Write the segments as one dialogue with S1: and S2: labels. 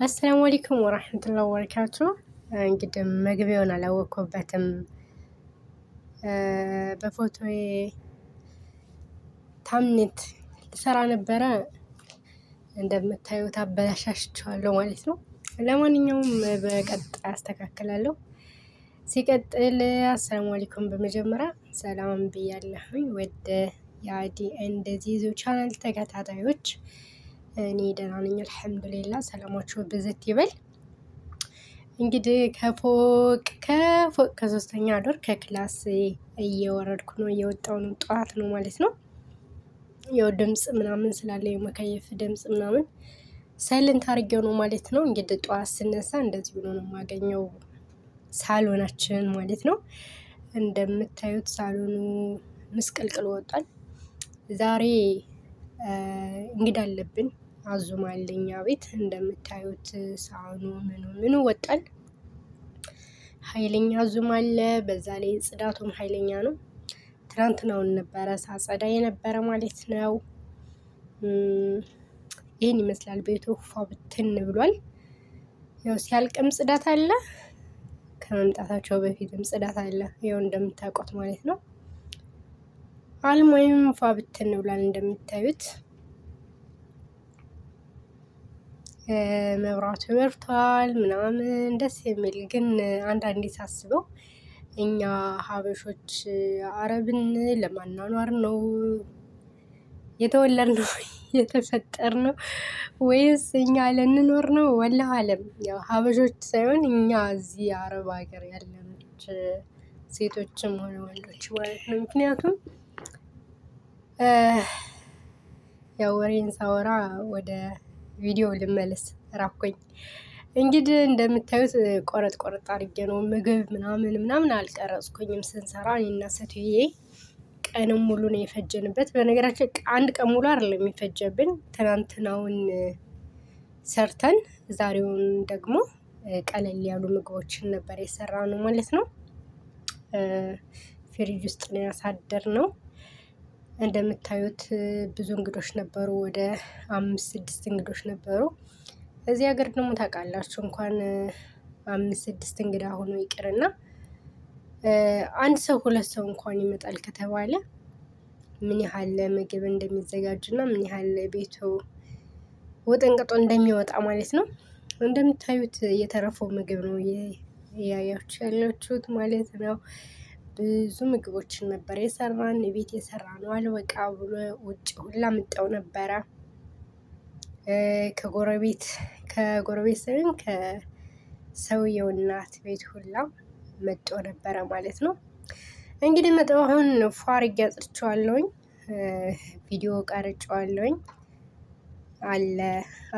S1: አሰላሙ አለይኩም ወራህመቱላሂ ወበረካቱ። እንግዲህ መግቢያውን አላወቅኩበትም። በፎቶዬ ታምኔት ልሰራ ነበረ። እንደምታዩት አበላሻሽቸዋለሁ ማለት ነው። ለማንኛውም በቀጣይ አስተካክላለሁ። ሲቀጥል አሰላሙ አለይኩም በመጀመሪያ ሰላም ብያለሁኝ ወደ የአዲ እንደዚህ ቻናል ተከታታዮች። እኔ ደህና ነኝ አልሐምዱሊላህ። ሰላማችሁ ብዝት ይበል። እንግዲህ ከፎቅ ከሶስተኛ ዶር ከክላስ እየወረድኩ ነው፣ እየወጣሁ ነው። ጠዋት ነው ማለት ነው። ያው ድምጽ ምናምን ስላለ የመከየፍ ድምጽ ምናምን ሳይለንት አድርጌው ነው ማለት ነው። እንግዲህ ጠዋት ስነሳ እንደዚህ ብሎ ነው የማገኘው ሳሎናችን ማለት ነው። እንደምታዩት ሳሎኑ ምስቅልቅል ወጧል። ዛሬ እንግዳ አለብን። አዙም አለ እኛ ቤት እንደምታዩት ሳህኑ ምኑ ወጣል። ኃይለኛ አዙም አለ። በዛ ላይ ጽዳቱም ኃይለኛ ነው። ትናንትናውን ነበረ ሳጸዳ የነበረ ማለት ነው። ይህን ይመስላል ቤቱ ፏ ብትን ብሏል። ያው ሲያልቅም ጽዳት አለ፣ ከመምጣታቸው በፊትም ጽዳት አለ። ያው እንደምታውቁት ማለት ነው። አልሙሂም ፏ ብትን ብሏል እንደምታዩት። መብራቱ በርቷል ምናምን ደስ የሚል ግን አንዳንዴ ሳስበው እኛ ሀበሾች አረብን ለማኗኗር ነው የተወለድነው የተፈጠርነው ወይስ እኛ ልንኖር ነው? ወላሂ አለም ያው ሀበሾች ሳይሆን እኛ እዚህ አረብ ሀገር ያለኖች ሴቶችም ሆነ ወንዶች ማለት ነው። ምክንያቱም ያው ወሬን ሳወራ ወደ ቪዲዮ ልመለስ ራኩኝ። እንግዲህ እንደምታዩት ቆረጥ አድርጌ ነው ምግብ ምናምን አልቀረጽኩኝም። ስንሰራ እኔና ሴትዬ ቀንም ሙሉ ነው የፈጀንበት። በነገራችን አንድ ቀን ሙሉ አይደለም የሚፈጀብን። ትናንትናውን ሰርተን ዛሬውን ደግሞ ቀለል ያሉ ምግቦችን ነበር የሰራነው ማለት ነው። ፍሪጅ ውስጥ ነው ያሳደርነው። እንደምታዩት ብዙ እንግዶች ነበሩ። ወደ 5-6 እንግዶች ነበሩ። እዚህ ሀገር ደግሞ ታውቃላችሁ እንኳን 5-6 እንግዳ ሆኖ ይቅርና አንድ ሰው 2 ሰው እንኳን ይመጣል ከተባለ ምን ያህል ምግብ እንደሚዘጋጅና ምን ያህል ቤቱ ወጠንቅጦ እንደሚወጣ ማለት ነው። እንደምታዩት የተረፈው ምግብ ነው እያያችሁ ያላችሁት ማለት ነው። ብዙ ምግቦችን ነበር የሰራን። ቤት የሰራነው አልበቃ ብሎ ውጭ ሁላ ምጠው ነበረ። ከጎረቤት ሳይሆን ከሰውየው እናት ቤት ሁላ መጦ ነበረ ማለት ነው። እንግዲህ መጠው አሁን ፏ አድርጌ አጽድቼዋለሁኝ። ቪዲዮ ቀርጬዋለሁኝ አለ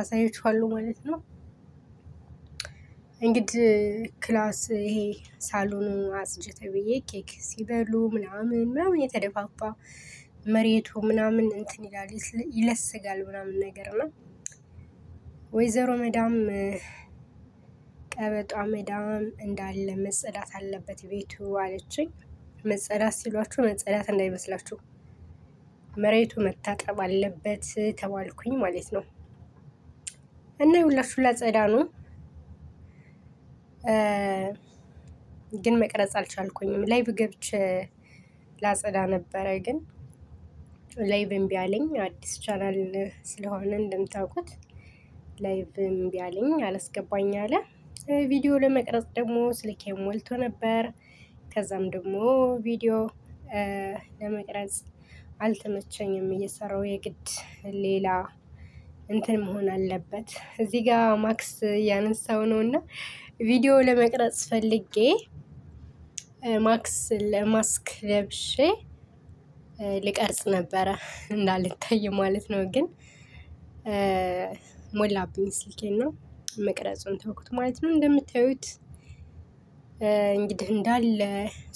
S1: አሳያችኋለሁ ማለት ነው። እንግዲህ ክላስ ይሄ ሳሎኑ አጽጅ ተብዬ ኬክ ሲበሉ ምናምን የተደፋፋ መሬቱ ምናምን እንትን ይላል ይለስጋል ምናምን ነገር ነው። ወይዘሮ መዳም ቀበጧ መዳም እንዳለ መጸዳት አለበት ቤቱ አለችኝ። መጸዳት ሲሏችሁ መጸዳት እንዳይመስላችሁ መሬቱ መታጠብ አለበት ተባልኩኝ ማለት ነው። እና ሁላችሁ ላጸዳ ነው ግን መቅረጽ አልቻልኩኝም። ላይቭ ገብቼ ላጸዳ ነበረ ግን ላይቭ እምቢ አለኝ። አዲስ ቻናል ስለሆነ እንደምታውቁት ላይቭ እምቢ አለኝ፣ አላስገባኝ አለ። ቪዲዮ ለመቅረጽ ደግሞ ስልኬ ሞልቶ ነበር። ከዛም ደግሞ ቪዲዮ ለመቅረጽ አልተመቸኝም። እየሰራው የግድ ሌላ እንትን መሆን አለበት። እዚህ ጋር ማክስ ያነሳው ነውና ቪዲዮ ለመቅረጽ ፈልጌ ማስክ ለብሼ ልቀርጽ ነበረ እንዳልታይ ማለት ነው። ግን ሞላብኝ ስልኬን ነው መቅረጹን ተውኩት ማለት ነው። እንደምታዩት እንግዲህ እንዳለ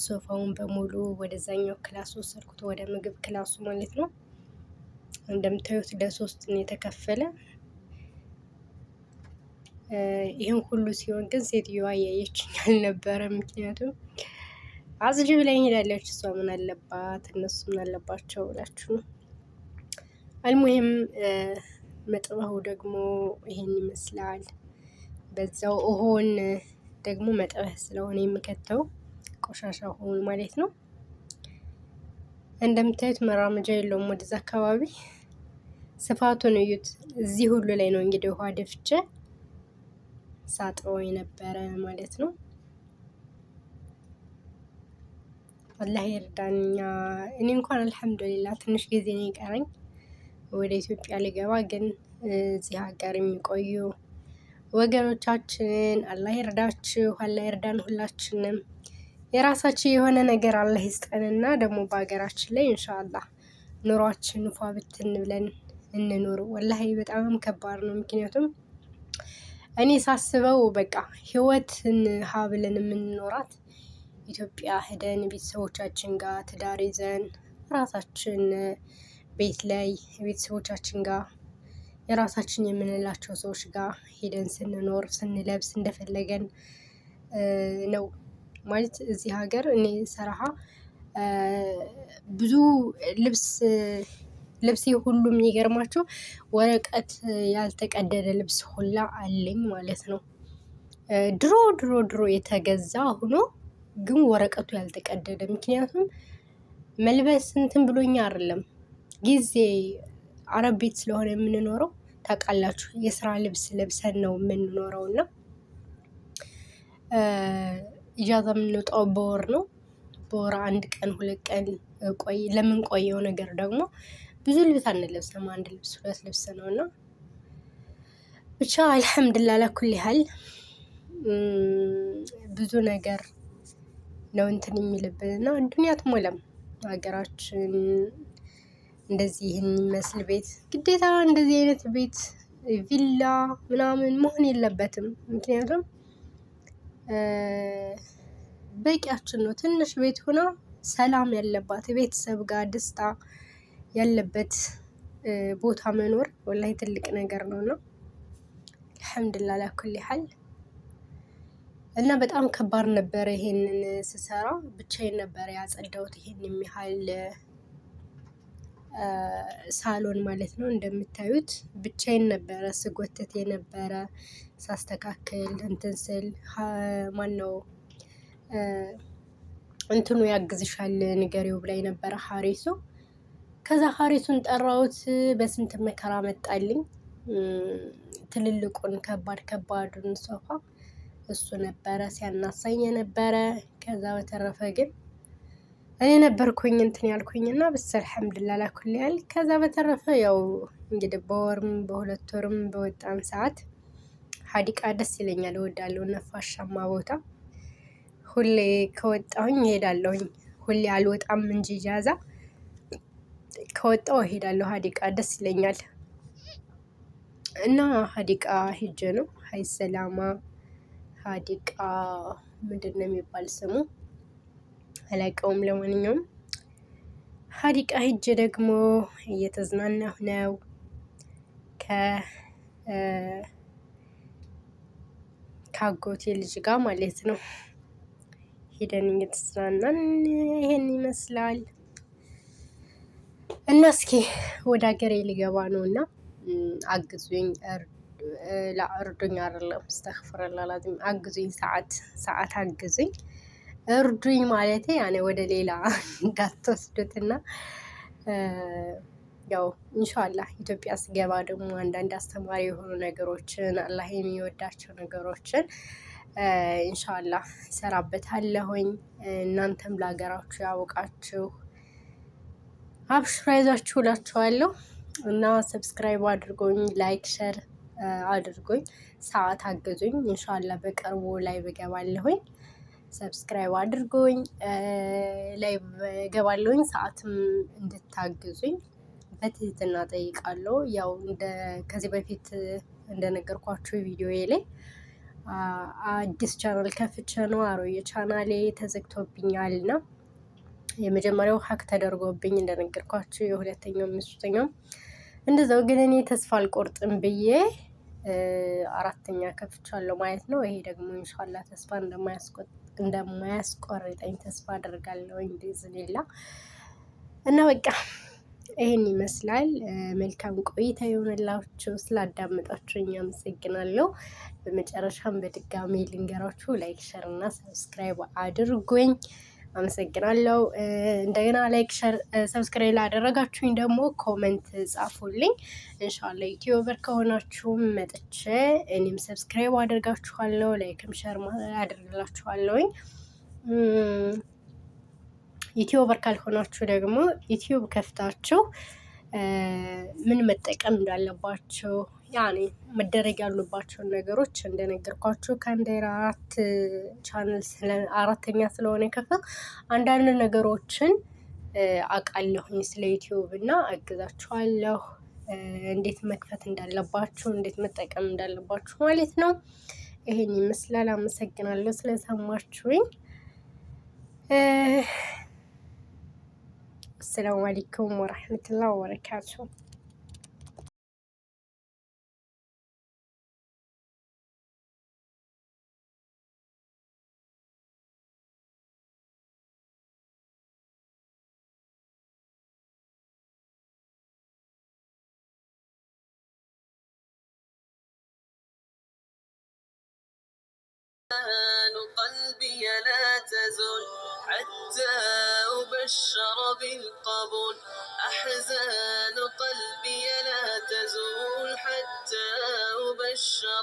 S1: ሶፋውን በሙሉ ወደዛኛው ክላስ ወሰድኩት፣ ወደ ምግብ ክላሱ ማለት ነው። እንደምታዩት ለ3 ነው የተከፈለ። ይህን ሁሉ ሲሆን ግን ሴትዮዋ እያየችኝ አልነበረም። ምክንያቱም አጽጂ ብላኝ ሄዳለች። እሷ ምን አለባት እነሱ ምን አለባቸው ብላችሁ ነው። አልሙሂም መጥበሁ ደግሞ ይሄን ይመስላል። በዛው ውሃውን ደግሞ መጥበስ ስለሆነ የምከተው ቆሻሻ ውሃውን ማለት ነው። እንደምታዩት መራመጃ የለውም ወደዛ አካባቢ። ስፋቱን እዩት። እዚህ ሁሉ ላይ ነው እንግዲህ ውሃ ደፍቼ ሳጥበው የነበረ ማለት ነው። አላህ ይርዳን። እኔ እንኳን አልሐምዱሊላህ ትንሽ ጊዜ ነው የቀረኝ ወደ ኢትዮጵያ ልገባ። ግን እዚህ ሀገር የሚቆዩ ወገኖቻችን አላህ ይርዳችሁ፣ አላህ ይርዳን ሁላችንም። የራሳችን የሆነ ነገር አላህ ይስጠንና ደግሞ በሀገራችን ላይ ኢንሻአላህ ኑሯችን ፏ ብትን ብለን እንኑር። ወላሂ በጣም ከባድ ነው። ምክንያቱም እኔ ሳስበው በቃ ህይወትን ሀ ብለን የምንኖራት ኢትዮጵያ ሄደን ቤተሰቦቻችን ጋር ትዳር ይዘን ራሳችን ቤት ላይ ቤተሰቦቻችን ጋር የራሳችን የምንላቸው ሰዎች ጋር ሄደን ስንኖር ስንለብስ እንደፈለገን ነው ማለት። እዚህ ሀገር እኔ ሰራሃ ብዙ ልብሴ ሁሉ የሚገርማቸው ወረቀት ያልተቀደደ ልብስ ሁላ አለኝ ማለት ነው። ድሮ ድሮ ድሮ የተገዛ ሆኖ ግን ወረቀቱ ያልተቀደደ። ምክንያቱም መልበስ እንትን ብሎኛ አይደለም፣ ጊዜ አረብ ቤት ስለሆነ የምንኖረው ታውቃላችሁ፣ የስራ ልብስ ለብሰን ነው የምንኖረው እና ኢጃዛ የምንወጣው በወር ነው። በወር 1 ቀን 2 ቀን ለምንቆየው ነገር ደግሞ ብዙ ልብስ አንለብስም። 1 ልብስ 2 ልብስ ነው እና ብቻ አልሐምዱሊላህ ለኩል ያህል ብዙ ነገር ነው እንትን የሚልብን እና ዱንያ አትሞላም። ሀገራችን እንደዚህ ይህን የሚመስል ቤት ግዴታ እንደዚህ አይነት ቤት ቪላ ምናምን መሆን የለበትም። ምክንያቱም በቂያችን ነው። ትንሽ ቤት ሆና ሰላም ያለባት ቤተሰብ ጋር ደስታ ያለበት ቦታ መኖር ወላሂ ትልቅ ነገር ነውና አልሐምዱሊላህ ለኩል ያህል። እና በጣም ከባድ ነበረ ይሄንን ስሰራ። ብቻዬን ነበረ ያጸዳሁት ይሄን የሚያህል ሳሎን ማለት ነው። እንደምታዩት ብቻዬን ነበረ ስጎተት የነበረ ሳስተካክል እንትን ስል ማነው እንትኑ ያግዝሻል ንገሪው ብላኝ ነበረ ሀሪሱ። ከዛ ሀሪሱን ጠራሁት። በስንት መከራ መጣልኝ። ትልልቁን ከባዱን ሶፋ እሱ ነበረ ሲያናሳኝ የነበረ። ከዛ በተረፈ ግን እኔ ነበርኩኝ እንትን ያልኩኝና ብስ አልሐምዱሊላህ ለኩል ያህል። ከዛ በተረፈ ያው እንግዲህ በወርም በ2 ወርም በወጣን ሰዓት ሀዲቃ ደስ ይለኛል፣ እወዳለሁ። ነፋሻማ ቦታ ሁሌ ከወጣሁኝ እሄዳለሁኝ። ሁሌ አልወጣም እንጂ ኢጃዛ ከወጣሁ እሄዳለሁ። ሀዲቃ ደስ ይለኛል እና ሀዲቃ ሂጄ ነው ሀይ ሰላማ ሀዲቃ ምንድን ነው የሚባል ስሙ አላውቀውም። ለማንኛውም ሀዲቃ ሂጄ ደግሞ እየተዝናናሁ ነው ከአጎቴ ልጅ ጋር ማለት ነው። ሄደን እየተዝናናን ይሄን ይመስላል። እና እስኪ ወደ ሀገሬ ሊገባ ነው እና አግዙኝ። እርዱኝ አይደለም አስተግፍሩላህ ላዚም አግዙኝ። ሰዓት አግዙኝ፣ እርዱኝ ማለቴ ያኔ ወደ ሌላ እንዳትወስዱትና ያው ኢንሻአላህ ኢትዮጵያ ስገባ ደግሞ አንዳንድ አስተማሪ የሆኑ ነገሮችን አላህ የሚወዳቸው ነገሮችን ኢንሻአላህ ሰራበታለሁኝ። እናንተም ለሀገራችሁ ያውቃችሁ። አብሽሩ አይዟችሁ እላችኋለሁ እና ሰብስክራይብ አድርጎኝ ላይክ ሸር አድርጎኝ ሰዓት አግዙኝ። ኢንሻአላህ በቅርቡ ላይ እገባለሁኝ። ሰብስክራይብ አድርጎኝ ላይ እገባለሁኝ። ሰዓትም እንድታግዙኝ በትህትና ጠይቃለሁ። ያው ከዚህ በፊት እንደነገርኳችሁ ቪዲዮዬ ላይ አዲስ ቻናል ከፍቼ ነው። አሮዬ ቻናሌ ተዘግቶብኛል እና የመጀመሪያው ሀክ ተደርጎብኝ እንደነገርኳችሁ፣ የሁለተኛውም የሶስተኛውም እንደዛው። ግን እኔ ተስፋ አልቆርጥም ብዬ 4ኛ ከፍቻለሁ ማለት ነው። ይሄ ደግሞ ኢንሻአላህ ተስፋ እንደማያስቆርጠኝ ተስፋ አደርጋለሁ። ቢኢዝኒላህ እና በቃ ይሄን ይመስላል። መልካም ቆይታ ይሆንላችሁ። ስላዳመጣችሁኝ አመሰግናለሁ። በመጨረሻም በድጋሚ ልንገራችሁ ላይክ፣ ሸር እና ሰብስክራይብ አድርጉኝ። አመሰግናለሁ። እንደገና ላይክ፣ ሸር፣ ሰብስክራይብ ላደረጋችሁኝ ደግሞ ኮመንት ጻፉልኝ። እንሻላ ዩቲዩበር ከሆናችሁም መጥቼ እኔም ሰብስክራይብ አደርጋችኋለሁ፣ ላይክም ሸር አደርግላችኋለሁኝ። ዩቲዩበር ካልሆናችሁ ደግሞ ዩቲዩብ ከፍታችሁ ምን መጠቀም እንዳለባቸው ያኔ መደረግ ያሉባቸውን ነገሮች እንደነገርኳችሁ ከአንድ ቻናል አራተኛ ስለሆነ የከፈት አንዳንድ ነገሮችን አውቃለሁኝ ስለ ዩቲዩብ እና አግዛችኋለሁ። እንዴት መክፈት እንዳለባችሁ እንዴት መጠቀም እንዳለባችሁ ማለት ነው። ይሄን ይመስላል። አመሰግናለሁ ስለሰማችሁኝ። አሰላሙ አለይኩም ወራህመቱላሂ ወበረካቱ። قلبي لا تزول حتى أبشر بالقبول. أحزان قلبي لا تزول حتى أبشر